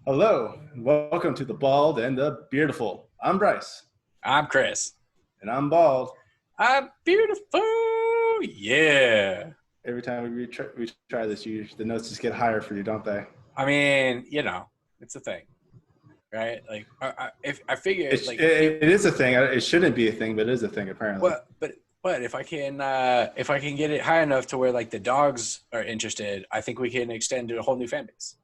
Hello, and welcome to the Bald and the Beardiful. I'm Bryce, I'm Chris. and I'm bald. I'm beautiful. Yeah. Every time we try this, the notes just get higher for you, don't they? I mean, it's a thing, right? Like, if I figure, It, like, it, it is a thing. It shouldn't be a thing, but it is a thing apparently. but if I can get it high enough to where like the dogs are interested, I think we can extend to a whole new fan base.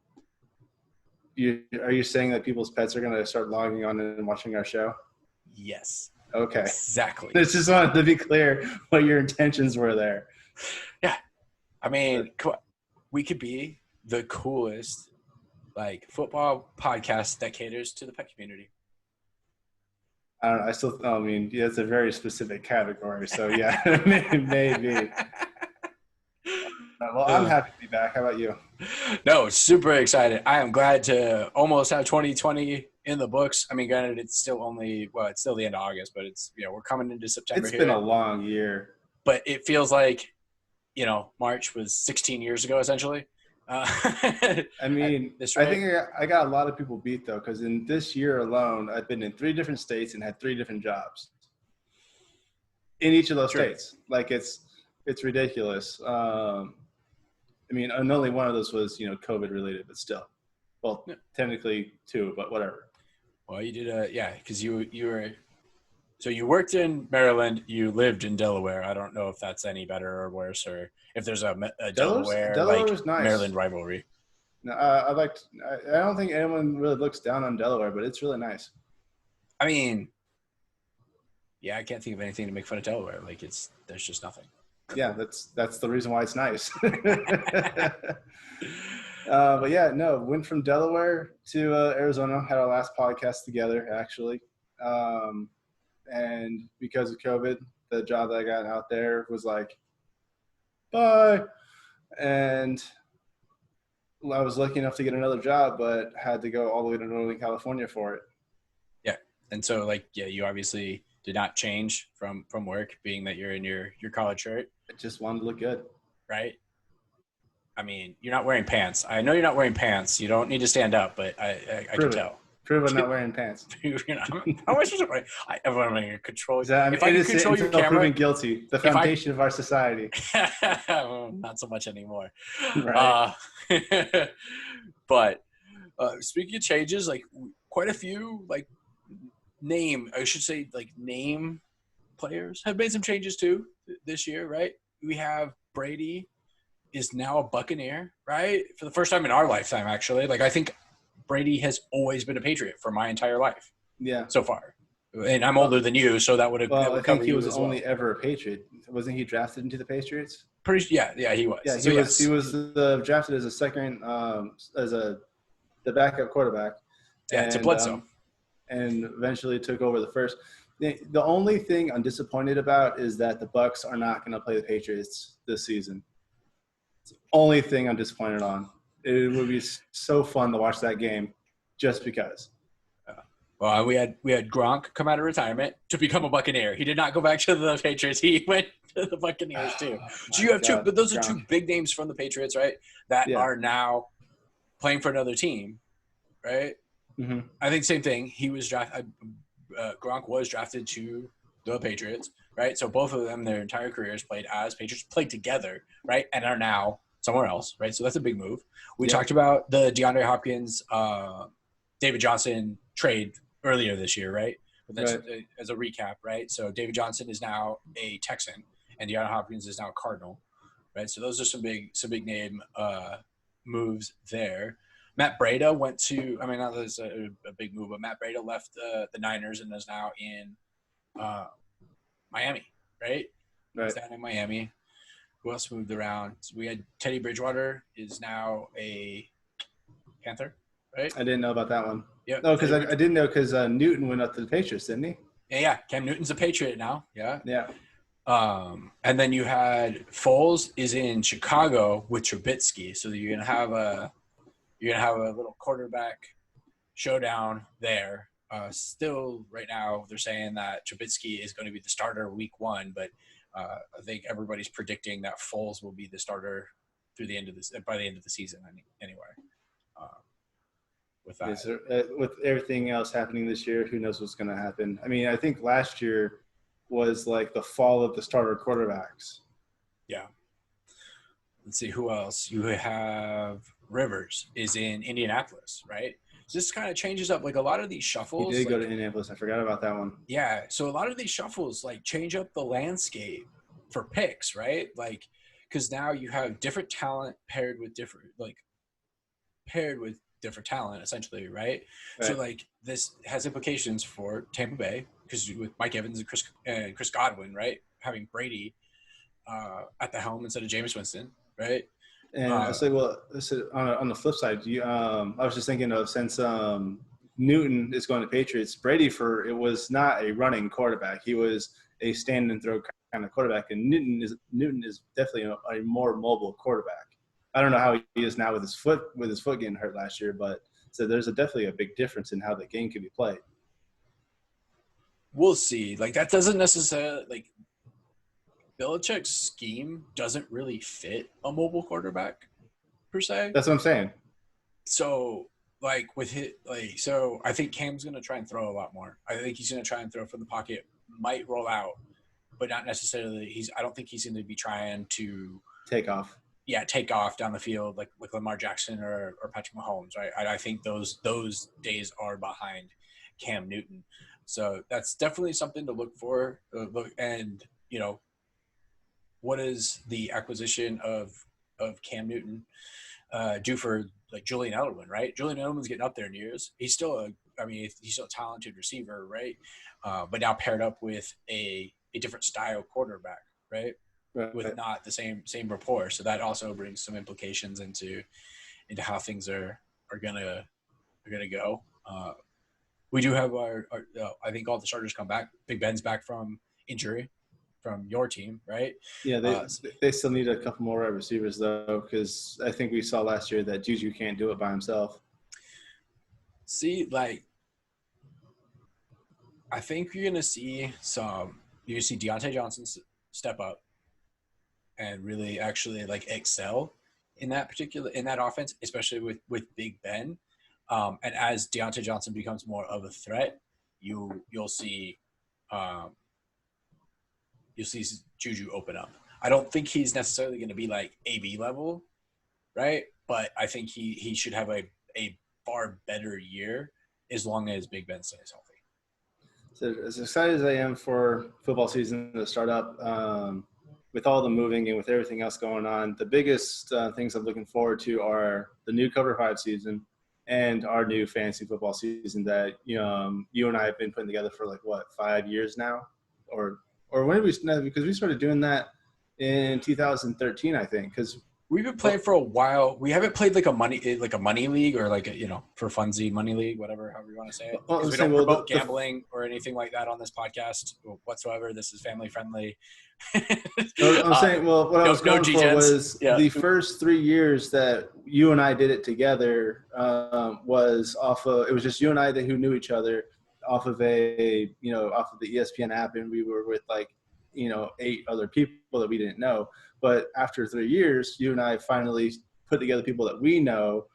Are you saying that people's pets are going to start logging on and watching our show? Yes, Okay. exactly. I just wanted to be clear what your intentions were there. Yeah, I mean, we could be the coolest like football podcast that caters to the pet community. I don't know. I mean, yeah, it's a very specific category. So, yeah, maybe. Well, I'm happy to be back. How about you? No, super excited. I am glad to almost have 2020 in the books. I mean, granted, it's still it's still the end of August, but we're coming into September It's here. been a long year. But it feels like, March was 16 years ago, essentially. I mean, I think I got a lot of people beat, though, because in this year alone, I've been in 3 different states and had 3 different jobs in each of those states. Like, it's ridiculous. I mean, and only one of those was, COVID related, but still. Well, technically 2, but whatever. Well, you did because you were – so you worked in Maryland, you lived in Delaware. I don't know if that's any better or worse, or if there's a Delaware was nice. Maryland rivalry. No, I don't think anyone really looks down on Delaware, but it's really nice. I mean, yeah, I can't think of anything to make fun of Delaware. Like there's just nothing. Yeah, that's the reason why it's nice. But yeah, no, went from Delaware to Arizona, had our last podcast together, actually. And because of COVID, the job that I got out there was like, bye. And I was lucky enough to get another job, but had to go all the way to Northern California for it. Yeah. And so you obviously did not change from work, being that you're in your college shirt. I just wanted to look good. Right. I mean, you're not wearing pants. I know you're not wearing pants. You don't need to stand up, but I can tell. Prove I'm not wearing pants. How much is it? I'm going to control. If I can control your camera, proven guilty. The foundation of our society. Not so much anymore. Right. But speaking of changes, like quite a few, name players have made some changes too this year, right? We have Brady is now a Buccaneer, right? For the first time in our lifetime, actually. Like I think Brady has always been a Patriot for my entire life. Yeah. So far. And I'm older than you, so that would have. Well, I think he was only ever a Patriot. Wasn't he drafted into the Patriots? Yeah, he was. Yeah, he was drafted as a second, the backup quarterback. Yeah, to Bledsoe. And eventually took over the first. The only thing I'm disappointed about is that the Bucs are not going to play the Patriots this season. It's the only thing I'm disappointed on. It would be so fun to watch that game, just because. Well, we had Gronk come out of retirement to become a Buccaneer. He did not go back to the Patriots. He went to the Buccaneers too. So you have two, but those are two big names from the Patriots, right? That are now playing for another team, right? Mm-hmm. I think same thing. He was drafted. Gronk was drafted to the Patriots, right? So both of them, their entire careers played as Patriots, played together, right? And are now somewhere else, right? So that's a big move. We talked about the DeAndre Hopkins, David Johnson trade earlier this year, right? But that's as a recap, right? So David Johnson is now a Texan, and DeAndre Hopkins is now a Cardinal, right? So those are some big name moves there. Matt Breida went to – I mean, that was a big move, but Matt Breida left the Niners and is now in Miami, right? He's down in Miami. Who else moved around? So we had Teddy Bridgewater is now a Panther, right? I didn't know about that one. Yeah. No, because I didn't know because Newton went up to the Patriots, didn't he? Yeah. Cam Newton's a Patriot now. Yeah. Yeah. And then you had Foles is in Chicago with Trubisky, so you're gonna have a little quarterback showdown there. Still, right now, they're saying that Trubisky is going to be the starter week 1, but I think everybody's predicting that Foles will be the starter by the end of the season anyway. with that. Yes, with everything else happening this year, who knows what's going to happen? I mean, I think last year was like the fall of the starter quarterbacks. Yeah. Let's see who else. You have Rivers is in Indianapolis, right? So this kind of changes up like a lot of these shuffles. He did go to Indianapolis. I forgot about that one. Yeah. So a lot of these shuffles like change up the landscape for picks, right? Like, because now you have different talent paired with different talent, essentially, right? So like this has implications for Tampa Bay because with Mike Evans and Chris Godwin, right, having Brady at the helm instead of Jameis Winston, right? And I say, well, on the flip side, I was just thinking of since Newton is going to Patriots, Brady it was not a running quarterback; he was a stand and throw kind of quarterback, and Newton is definitely a more mobile quarterback. I don't know how he is now with his foot getting hurt last year, but so there's definitely a big difference in how the game can be played. We'll see. Like that doesn't necessarily like Belichick's scheme doesn't really fit a mobile quarterback per se. That's what I'm saying. So like with so I think Cam's gonna try and throw a lot more. I think he's gonna try and throw from the pocket, might roll out, but not necessarily. I don't think he's going to be trying to take off. Yeah, take off down the field like Lamar Jackson or Patrick Mahomes, right? I think those days are behind Cam Newton. So that's definitely something to look for. And, you know, what is the acquisition of Cam Newton do for like Julian Edelman, right? Julian Edelman's getting up there in years. He's still he's still a talented receiver, right? But now paired up with a different style quarterback, right? With not the same rapport. So that also brings some implications into how things are gonna go. We do have our I think all the starters come back. Big Ben's back from injury from your team, right? Yeah, they still need a couple more receivers though, because I think we saw last year that Juju can't do it by himself. See, like I think you're gonna see Deontay Johnson step up and really actually like excel in that offense, especially with Big Ben. And as Deontay Johnson becomes more of a threat, you'll see Juju open up. I don't think he's necessarily going to be like AB level, right? But I think he should have a far better year as long as Big Ben stays healthy. So as excited as I am for football season to start up, with all the moving and with everything else going on, the biggest things I'm looking forward to are the new Cover 5 season and our new fantasy football season that you and I have been putting together for like 5 years now, or when did we? Because we started doing that in 2013, I think. Because we've been playing for a while. We haven't played like a money league or like a, for funsies money league, whatever, however you want to say it. Because we don't promote gambling or anything like that on this podcast whatsoever. This is family friendly. I'm saying, what I was going for was the first 3 years that you and I did it together was it was just you and I who knew each other off of the ESPN app, and we were with 8 other people that we didn't know. But after 3 years, you and I finally put together people that we know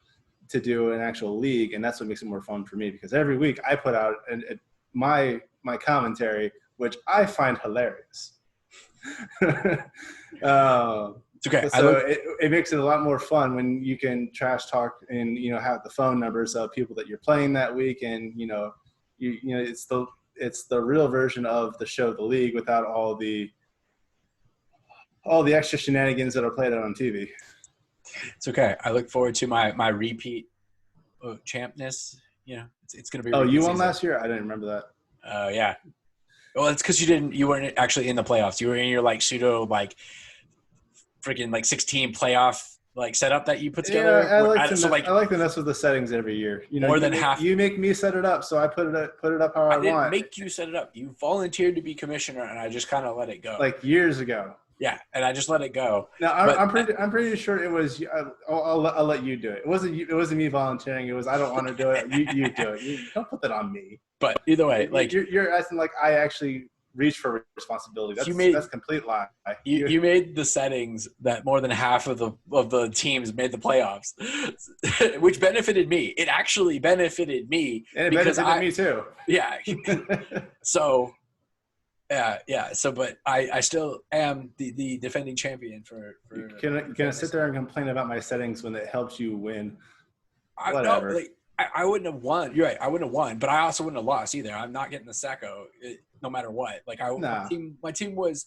to do an actual league, and that's what makes it more fun for me, because every week I put out my commentary, which I find hilarious. It's okay. So it makes it a lot more fun when you can trash talk and have the phone numbers of people that you're playing that week, and it's the real version of the show, The League, without all the extra shenanigans that are played out on TV. It's okay. I look forward to my repeat champness. It's going to be. Oh, you won last year? I didn't remember that. Yeah. Well, it's because you weren't actually in the playoffs. You were in your pseudo freaking 16 playoff setup that you put together. Yeah, I like to mess with the settings every year. More than half. You make me set it up, so I put it up how I want. I didn't make you set it up. You volunteered to be commissioner, and I just kind of let it go. Years ago. Yeah, and I just let it go. No, I'm pretty sure it was. I'll let you do it. It wasn't me volunteering. It was I don't want to do it. You do it. Don't put that on me. But either way, you're acting like I actually reach for responsibility. That's a complete lie. You made the settings that more than half of the teams made the playoffs, which benefited me. It actually benefited me. And it benefited me too. Yeah. So, yeah. So, but I still am the defending champion for Can I sit there and complain about my settings when it helps you win? Whatever. I wouldn't have won. You're right. I wouldn't have won, but I also wouldn't have lost either. I'm not getting the Sacco no matter what. Like my team was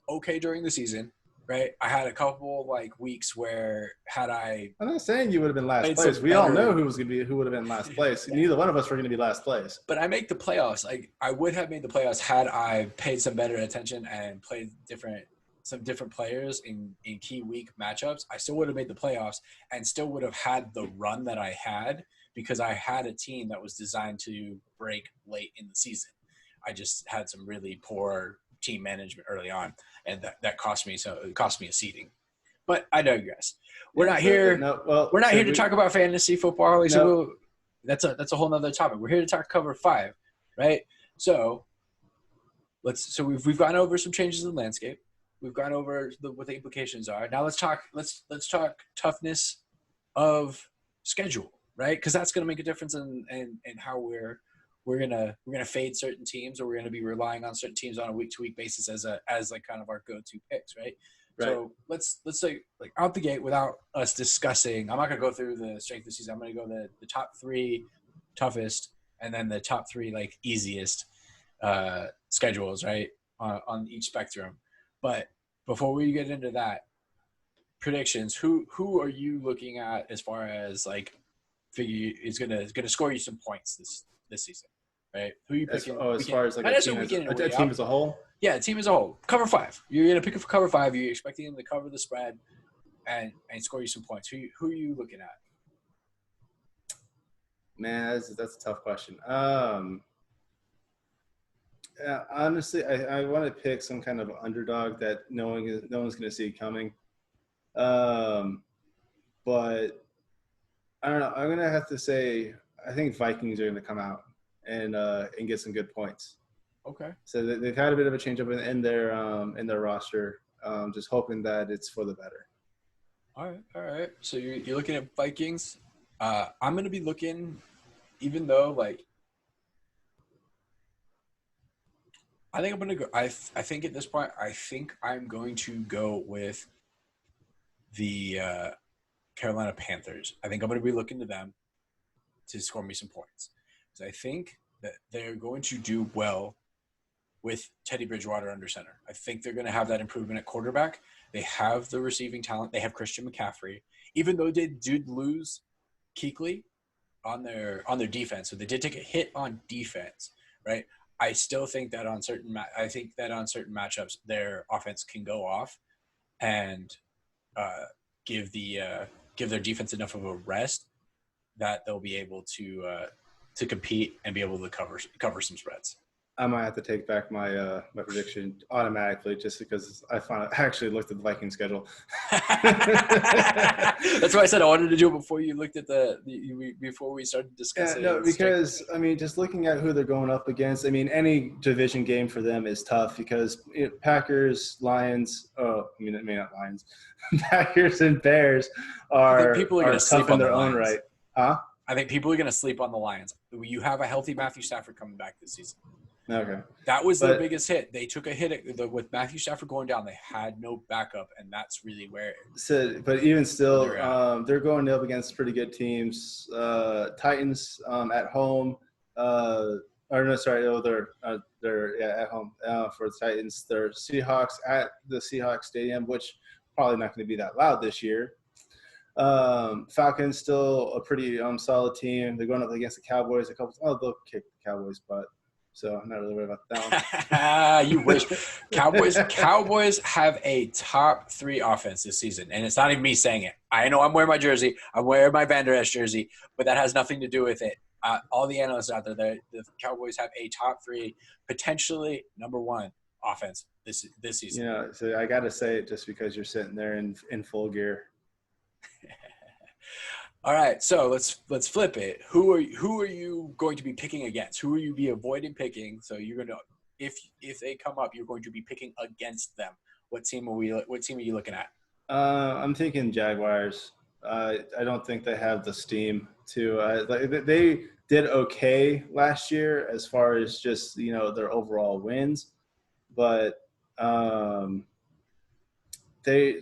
okay during the season, right? I had a couple like weeks where I'm not saying you would have been last place. We all know who would have been last place. Yeah. Neither one of us were going to be last place. But I make the playoffs. Like I would have made the playoffs had I paid some better attention and played some different players in key week matchups. I still would have made the playoffs and still would have had the run that I had because I had a team that was designed to break late in the season. I just had some really poor team management early on, and that cost me. So it cost me a seeding. But I digress. We're not here. We're not here to talk about fantasy football. So that's a whole nother topic. We're here to talk cover 5, right? So we've gone over some changes in the landscape. We've gone over what the implications are. Now let's talk toughness of schedule, right? Because that's going to make a difference in how we're gonna fade certain teams, or we're gonna be relying on certain teams on a week-to-week basis as like kind of our go-to picks, right? So let's say like out the gate without us discussing. I'm not gonna go through the strength of the season. I'm gonna go the top 3 toughest and then the top 3 like easiest schedules, right, on each spectrum. But before we get into that, predictions. Who are you looking at as far as like figure is gonna score you some points this season, right? Who are you picking? As far as like a team as a whole? Yeah, team as a whole. Cover 5. You're gonna pick up for cover 5. You're expecting them to cover the spread and score you some points. Who are you looking at? Man, that's a tough question. Honestly, I want to pick some kind of underdog that no one's going to see coming. But I don't know. I'm going to have to say I think Vikings are going to come out and get some good points. Okay. So they've had a bit of a change up in their roster. Just hoping that it's for the better. All right. So you're looking at Vikings. I'm going to be looking, even though like. I think I'm going to go – I think at this point, I think I'm going to go with the Carolina Panthers. I think I'm going to be looking to them to score me some points. Because I think that they're going to do well with Teddy Bridgewater under center. I think they're going to have that improvement at quarterback. They have the receiving talent. They have Christian McCaffrey. Even though they did lose Kuechly on their defense, so they did take a hit on defense, right? I still think that on certain matchups their offense can go off and give their defense enough of a rest that they'll be able to compete and be able to cover some spreads. I might have to take back my prediction automatically just because I actually looked at the Viking schedule. That's why I said I wanted to do it before you looked at before we started discussing. No, because I mean, just looking at who they're going up against. I mean, any division game for them is tough because Packers, Lions. Oh, I mean, not Lions. Packers and Bears are tough in their own right. Huh? I think people are going to sleep on the Lions. You have a healthy Matthew Stafford coming back this season. Okay. That was their biggest hit. They took a hit with Matthew Stafford going down. They had no backup, and that's really where. But even still, they're going up against pretty good teams. Titans at home. They're at home for the Titans. They're Seahawks at the Seahawks Stadium, which probably not going to be that loud this year. Falcons still a pretty solid team. They're going up against the Cowboys. They'll kick the Cowboys' butt. So I'm not really worried about that one. You wish. Cowboys have a top 3 offense this season, and it's not even me saying it. I know I'm wearing my jersey. I'm wearing my Van Der Esch jersey, but that has nothing to do with it. All the analysts out there, the Cowboys have a top 3, potentially number 1 offense this season. So I got to say it just because you're sitting there in full gear. All right, so let's flip it. Who are you going to be picking against? Who will you be avoiding picking? So you're going to if they come up, you're going to be picking against them. What team are you looking at? I'm thinking Jaguars. I don't think they have the steam to they did okay last year as far as just their overall wins, but they're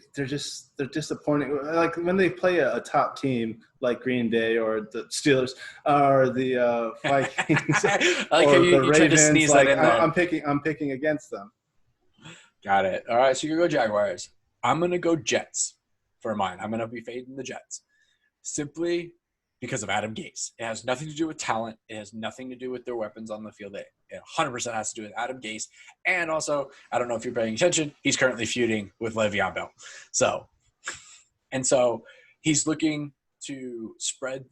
disappointing. Like when they play a top team like Green Bay or the Steelers or the Vikings or the Ravens, I'm picking against them. Got it. All right, so you go Jaguars. I'm gonna go Jets for mine. I'm gonna be fading the Jets simply because of Adam Gase. It has nothing to do with talent. It has nothing to do with their weapons on the field. It 100% has to do with Adam Gase. And also, I don't know if you're paying attention, he's currently feuding with Le'Veon Bell. So he's looking to spread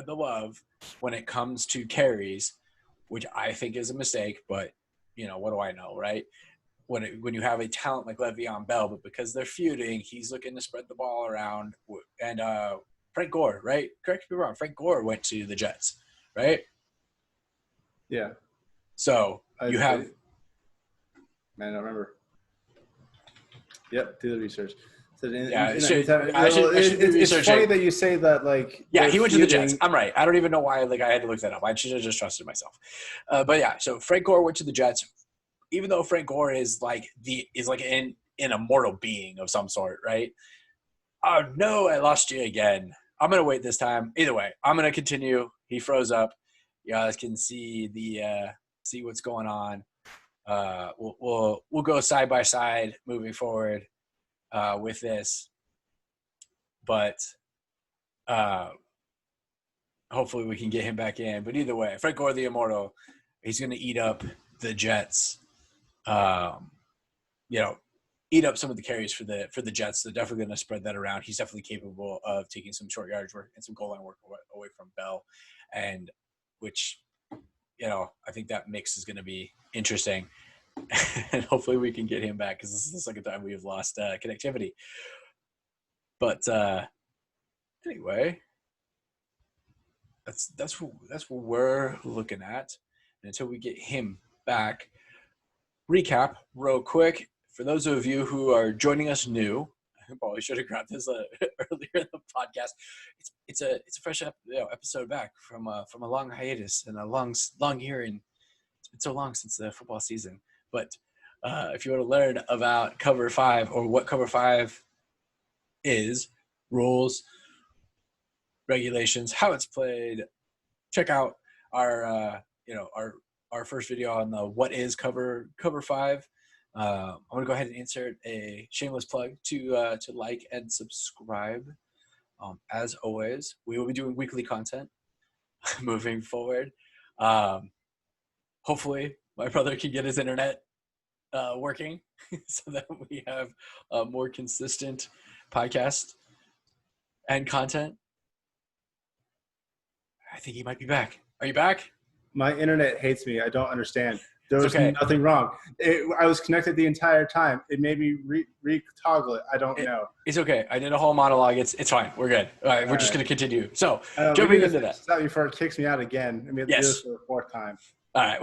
the love when it comes to carries, which I think is a mistake. But what do I know, right? When you have a talent like Le'Veon Bell, but because they're feuding, he's looking to spread the ball around. And Frank Gore, right? Correct me if I'm wrong. Frank Gore went to the Jets, right? Yeah. So you have. Man, I don't remember. Yep, do the research. So it's funny that you say that. Like, yeah, he went to the Jets. I'm right. I don't even know why. Like, I had to look that up. I should have just trusted myself. But yeah, so Frank Gore went to the Jets. Even though Frank Gore is an immortal being of some sort, right? Oh no, I lost you again. I'm gonna wait this time. Either way, I'm gonna continue. He froze up. You guys can see see what's going on. We'll go side by side moving forward with this, but hopefully we can get him back in. But either way, Frank Gore the Immortal, he's gonna eat up the Jets. Eat up some of the carries for the Jets. They're definitely going to spread that around. He's definitely capable of taking some short yardage work and some goal line work away from Bell, and which, I think that mix is going to be interesting. And hopefully we can get him back because this is the second time we have lost connectivity. But anyway, that's what we're looking at. And until we get him back, recap real quick. For those of you who are joining us new, I probably should have grabbed this earlier in the podcast. It's a fresh episode back from a long hiatus and a long year, and it's been so long since the football season. But if you want to learn about Cover 5 or what Cover 5 is, rules, regulations, how it's played, check out our first video on the what is Cover 5. I'm going to go ahead and insert a shameless plug to like and subscribe. As always, we will be doing weekly content moving forward. Hopefully, my brother can get his internet working so that we have a more consistent podcast and content. I think he might be back. Are you back? My internet hates me. I don't understand. There was nothing wrong. I was connected the entire time. It made me re-toggle it. I don't know. It's okay. I did a whole monologue. It's fine. We're good. All right. We're just going to continue. So, jumping into that. Stop before it kicks me out again. I mean, yes. This for the fourth time. All right.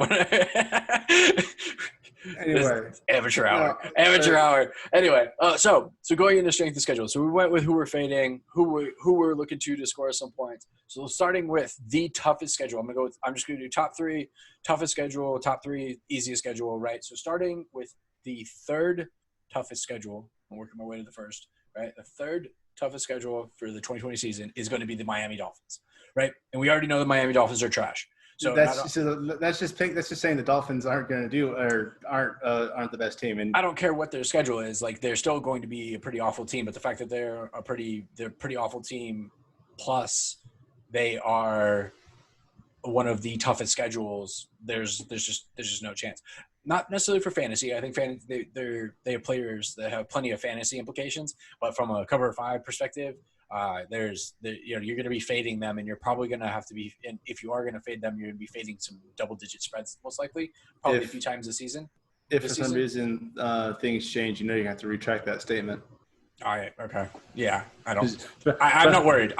Anyway. Amateur hour. Anyway, so going into strength of schedule. So we went with who we're fading, who we're looking to score some points. So starting with the toughest schedule. I'm just going to do top 3 toughest schedule, top 3 easiest schedule, right? So starting with the third toughest schedule, I'm working my way to the first, right? The third toughest schedule for the 2020 season is going to be the Miami Dolphins, right? And we already know the Miami Dolphins are trash. So that's just saying the Dolphins aren't going to do or aren't the best team. And I don't care what their schedule is. Like, they're still going to be a pretty awful team. But the fact that they're a pretty awful team, plus they are one of the toughest schedules, there's just no chance. Not necessarily for fantasy. I think they have players that have plenty of fantasy implications. But from a Cover 5 perspective, you're going to be fading them, and you're probably going to have to be. And if you are going to fade them, you're going to be fading some double-digit spreads, most likely, probably a few times a season. If for some reason things change, you're going to have to retract that statement. All right. Okay. Yeah. I'm not worried.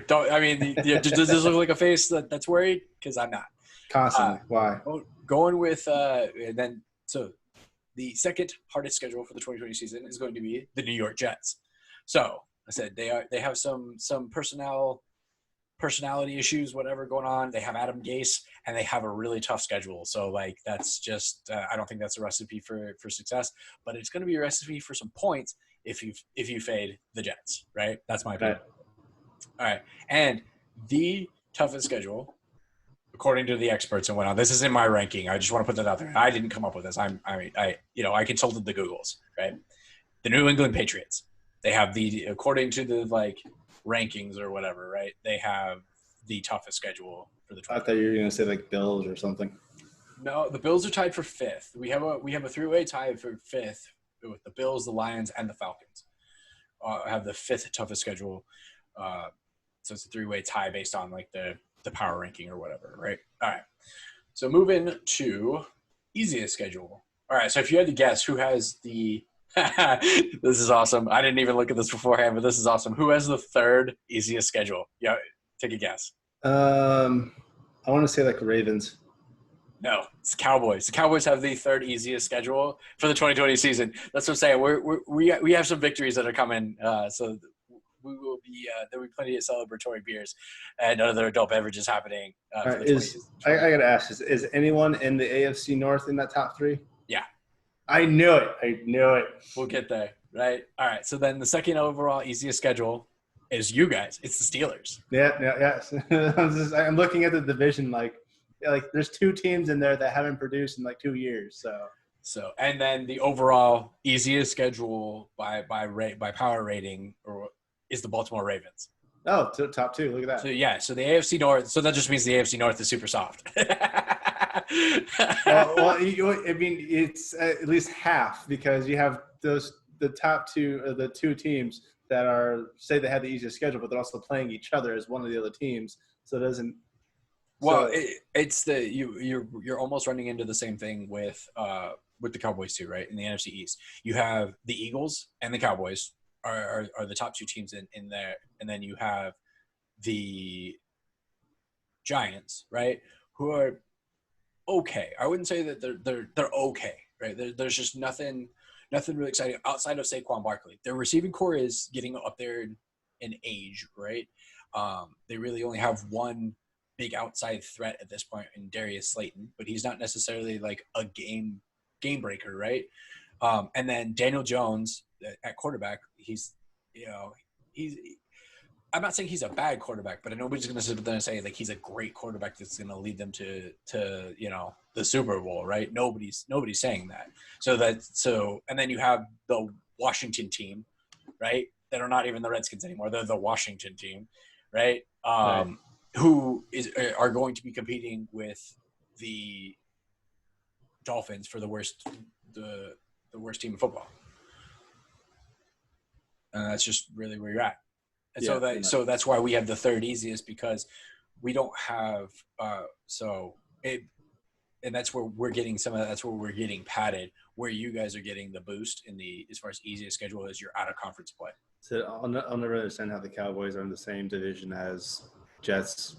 Does this look like a face that's worried? Because I'm not. Constantly. Why? Going with and then So the second hardest schedule for the 2020 season is going to be the New York Jets. So I said they have some personality issues, whatever going on. They have Adam Gase, and they have a really tough schedule. So like that's just I don't think that's a recipe for success, but it's going to be a recipe for some points if you fade the Jets, right? That's my opinion. All right, and the toughest schedule, according to the experts and whatnot. This is in my ranking. I just want to put that out there. I didn't come up with this. I consulted the Googles, right? The New England Patriots. They have according to the like rankings or whatever, right? They have the toughest schedule for the 20. I thought you were going to say like Bills or something. No, the Bills are tied for fifth. We have a three-way tie for fifth with the Bills, the Lions, and the Falcons. Have the fifth toughest schedule. So it's a three-way tie based on like the power ranking or whatever, right? All right. So moving to easiest schedule. All right. So if you had to guess who has the – this is awesome. I didn't even look at this beforehand, but this is awesome. Who has the third easiest schedule? Yeah, take a guess. I want to say like Ravens. No, it's Cowboys. The Cowboys have the third easiest schedule for the 2020 season. That's what I'm saying. We have some victories that are coming, so – we will be there will be plenty of celebratory beers and other adult beverages happening. For the I gotta ask: is anyone in the AFC North in that top three? Yeah, I knew it. We'll get there, right? All right. So then the second overall easiest schedule is you guys. It's the Steelers. Yeah. I'm looking at the division like there's two teams in there that haven't produced in like 2 years. So and then the overall easiest schedule by power rating is the Baltimore Ravens. Oh, top two. Look at that. So, yeah. So the AFC North. So that just means the AFC North is super soft. well, I mean, it's at least half because you have the top two, the two teams that say they have the easiest schedule, but they're also playing each other as one of the other teams. So it doesn't. Well, it's you're almost running into the same thing with the Cowboys too, right? In the NFC East, you have the Eagles and the Cowboys. Are the top two teams in there, and then you have the Giants, right? Who are okay. I wouldn't say that they're okay, right? There's just nothing really exciting outside of Saquon Barkley. Their receiving core is getting up there in age, right? They really only have one big outside threat at this point in Darius Slayton, but he's not necessarily like a game breaker, right? And then Daniel Jones at quarterback, I'm not saying he's a bad quarterback, but nobody's going to sit there and say like he's a great quarterback that's going to lead them to the Super Bowl, right? Nobody's saying that. And then you have the Washington team, right? That are not even the Redskins anymore. They're the Washington team, right? Who are going to be competing with the Dolphins for the worst team in football. And that's just really where you're at. And so that's why we have the third easiest, because we don't have and that's where we're getting that's where we're getting padded, where you guys are getting the boost as far as easiest schedule is you're out of conference play. So I'll never understand how the Cowboys are in the same division as Jets,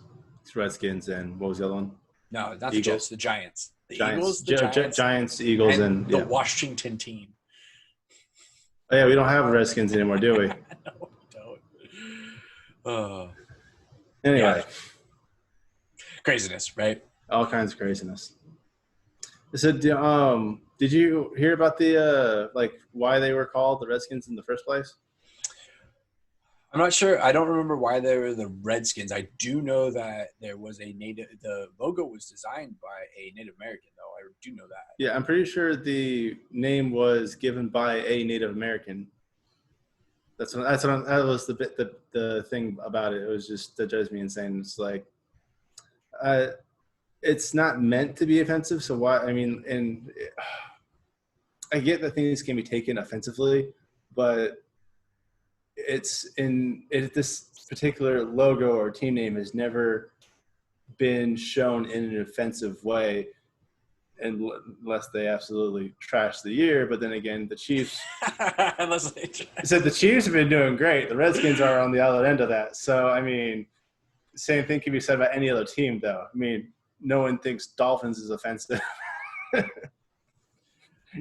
Redskins, and what was the other one? No, not the Jets, the Giants. Giants, Eagles, and the Washington team. Oh, yeah, we don't have Redskins anymore, do we? No, we don't. Anyway. Yeah. Craziness, right? All kinds of craziness. So, did you hear about the why they were called the Redskins in the first place? I'm not sure. I don't remember why they were the Redskins. I do know that there was the logo was designed by a Native American, though. I do know that. Yeah, I'm pretty sure the name was given by a Native American. That was the thing about it. It was just that drives me insane. It's like, it's not meant to be offensive. So why? I mean, and I get that things can be taken offensively, but this particular logo or team name has never been shown in an offensive way, unless they absolutely trash the year. But then again, the Chiefs said the Chiefs have been doing great. The Redskins are on the other end of that. So, I mean, same thing can be said about any other team, though. I mean, no one thinks Dolphins is offensive.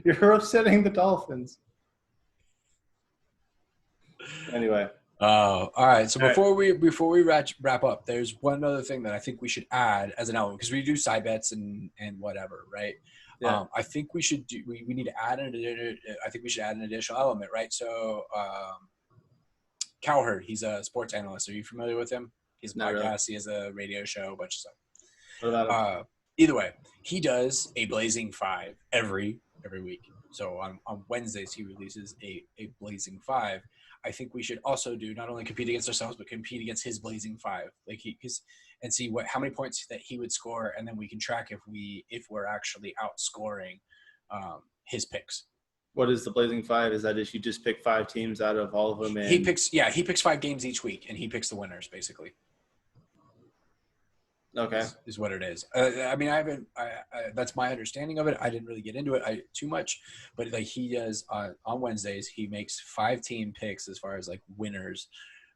You're upsetting the Dolphins. Anyway. Oh, all right. So before we wrap up, there's one other thing that I think we should add as an element because we do side bets and whatever, right? Yeah. I think we should do. We need to add I think we should add an additional element, right? So, Cowherd, he's a sports analyst. Are you familiar with him? He's a podcast. Really. He has a radio show, a bunch of stuff. What about him? Either way, he does a Blazing Five every week. So on Wednesdays he releases a Blazing Five. I think we should also do not only compete against ourselves, but compete against his Blazing Five, and see how many points that he would score, and then we can track if we're actually outscoring his picks. What is the Blazing Five? Is that if you just pick 5 teams out of all of them? And... He picks 5 games each week, and he picks the winners basically. Okay, is what it is. I mean, that's my understanding of it. I didn't really get into it too much, but like he does on Wednesdays, he makes 5 team picks as far as like winners,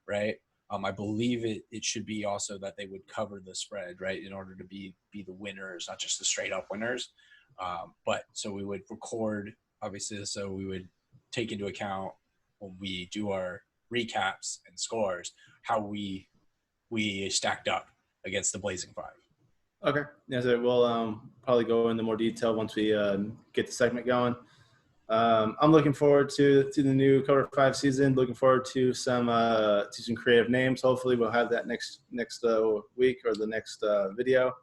right? I believe it should be also that they would cover the spread, right, in order to be the winners, not just the straight up winners. But so we would record, obviously, so we would take into account when we do our recaps and scores how we stacked up against the Blazing Five. Okay. Yeah, so we'll probably go into more detail once we get the segment going. I'm looking forward to the new Cover 5 season. Looking forward to some creative names. Hopefully we'll have that next week or the next video.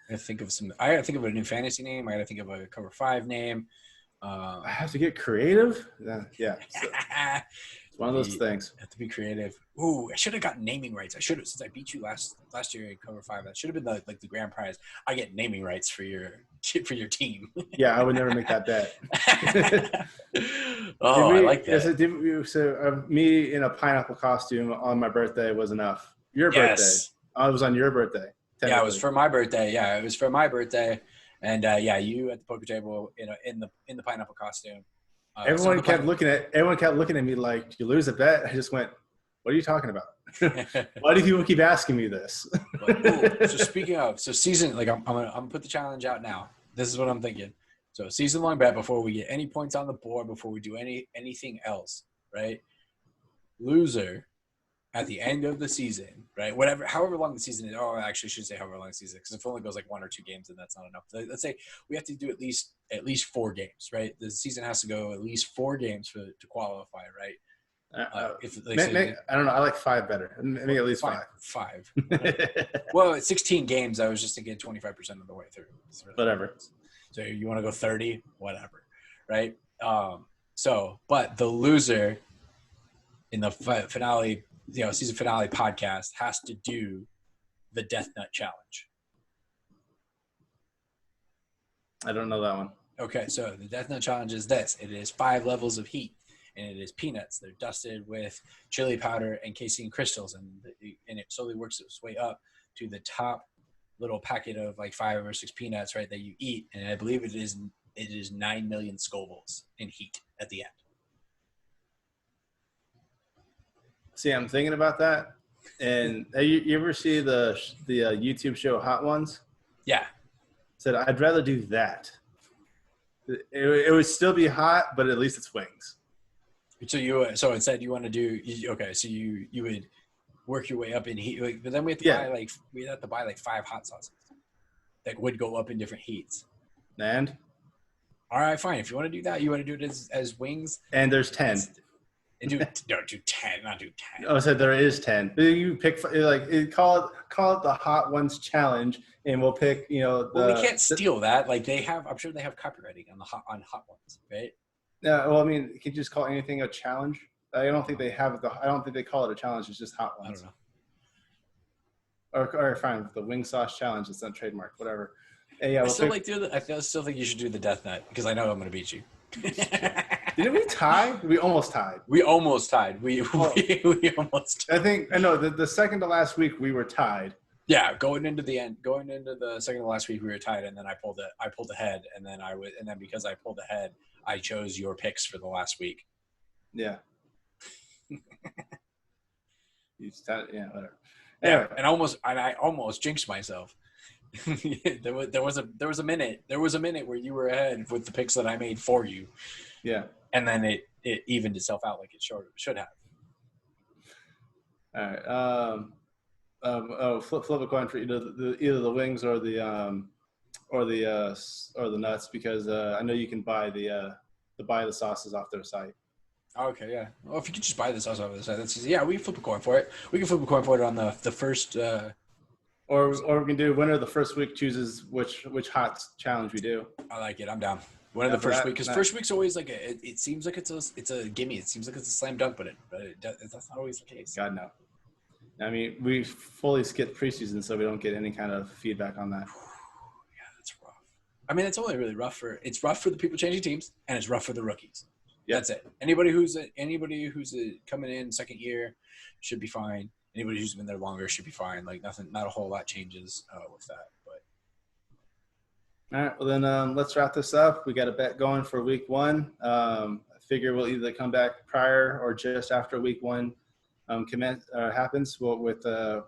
I gotta think of a new fantasy name. I gotta think of a Cover 5 name. I have to get creative. Yeah. So. It's one of those things. Have to be creative. Ooh, I should have gotten naming rights. I should have, since I beat you last year in Cover 5. That should have been the grand prize. I get naming rights for your team. Yeah, I would never make that bet. I like that. So me in a pineapple costume on my birthday was enough. Your birthday. Oh, it was on your birthday. Yeah, it was for my birthday. Yeah, it was for my birthday. And you at the poker table in the pineapple costume. Everyone kept looking at me like, "Did you lose a bet?" I just went, "What are you talking about? Why do people keep asking me this?" So speaking of, season, like I'm gonna put the challenge out now. This is what I'm thinking. So season-long bet before we get any points on the board, before we do anything else, right? Loser at the end of the season, right? However long the season is. Oh, I actually should say however long the season, because if it only goes like 1 or 2 games, then that's not enough. Let's say we have to do at least 4 games, right? The season has to go at least 4 games to qualify, right? I don't know. I like 5 better. Maybe at least 5. 5. Well, it's 16 games. I was just thinking 25% of the way through. Really whatever. So you want to go 30? Whatever, right? But the loser in the finale, season finale podcast has to do the Death Nut Challenge. I don't know that one. Okay, so the Death Nut Challenge is this. It is 5 levels of heat, and it is peanuts. They're dusted with chili powder and casein crystals, and it slowly works its way up to the top little packet of like 5 or 6 peanuts, right, that you eat, and I believe it is 9 million Scovilles in heat at the end. See, I'm thinking about that. And you ever see the YouTube show Hot Ones? Yeah. Said I'd rather do that. It would still be hot, but at least it's wings. So instead you want to do so you would work your way up in heat, but then we have to buy 5 hot sauces that would go up in different heats. And all right, fine. If you want to do that, you want to do it as wings. And there's 10. And do 10, not do 10. Oh, so there is 10. You pick call it the Hot Ones Challenge, and we'll pick. Well, we can't steal that. Like I'm sure they have copywriting on Hot Ones, right? Yeah. Well, I mean, you can just call anything a challenge. I don't think they have I don't think they call it a challenge. It's just Hot Ones. I don't know. Or fine, the wing sauce challenge. It's not trademark. Whatever. And yeah, I still think you should do the Death Nut because I know I'm going to beat you. Didn't we tie? We almost tied. We almost tied. We almost tied. I know the second to last week we were tied. Yeah, going into the second to last week we were tied, and then I pulled ahead, and then because I pulled ahead, I chose your picks for the last week. Yeah. Whatever. Anyway. Yeah, and I almost jinxed myself. There was a minute where you were ahead with the picks that I made for you. Yeah. And then it evened itself out like it should have. All right. Flip a coin for either the wings or the nuts, because I know you can buy the sauces off their site. Okay, yeah. Well, if you could just buy the sauce off the site, that's easy. Yeah, we can flip a coin for it. We can flip a coin for it on the first. Or we can do winner of the first week chooses which hot challenge we do. I like it. I'm down. Winner of the first week, because first week's always like it seems like it's a gimme. It seems like it's a slam dunk, but that's not always the case. God no. I mean, we fully skipped preseason, so we don't get any kind of feedback on that. Yeah, that's rough. I mean, it's only really rough for the people changing teams, and it's rough for the rookies. Yep. That's it. Anybody who's coming in second year should be fine. Anybody who's been there longer should be fine. Like not a whole lot changes with that. But all right, well then let's wrap this up. We got a bet going for week 1. I figure we'll either come back prior or just after week 1 happens with the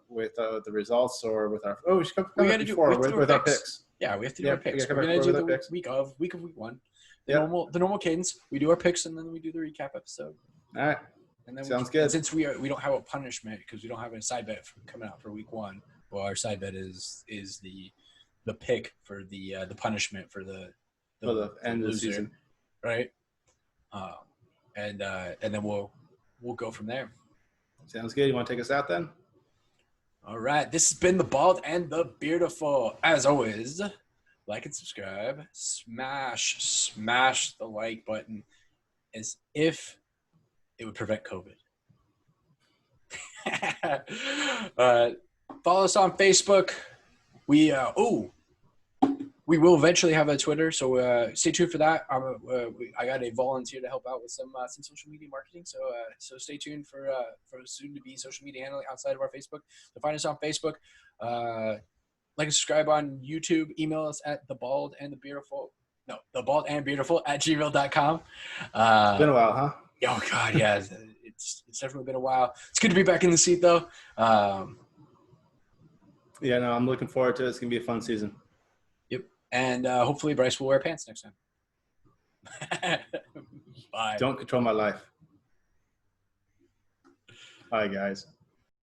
results, or with our we should come back before with our picks. Yeah, we have to do our picks. We're gonna do the week of week 1. The normal cadence. We do our picks and then we do the recap episode. All right. And then sounds good. Since we don't have a punishment because we don't have a side bet coming out for week 1, well, our side bet is the pick for the punishment for the end of the season, right? And then we'll go from there. Sounds good. You want to take us out then? All right. This has been the Bald and the Beardiful. As always, like and subscribe. Smash the like button as if it would prevent COVID. Follow us on Facebook. We will eventually have a Twitter, so stay tuned for that. I got a volunteer to help out with some social media marketing, so stay tuned for soon to be social media handling outside of our Facebook. So find us on Facebook. Like and subscribe on YouTube. Email us at thebaldandbeardiful @gmail.com. It's been a while, huh? Oh God, yeah. It's definitely been a while. It's good to be back in the seat, though. Yeah, no, I'm looking forward to it. It's gonna be a fun season. Yep, and hopefully Bryce will wear pants next time. Bye. Don't control my life. Bye, guys.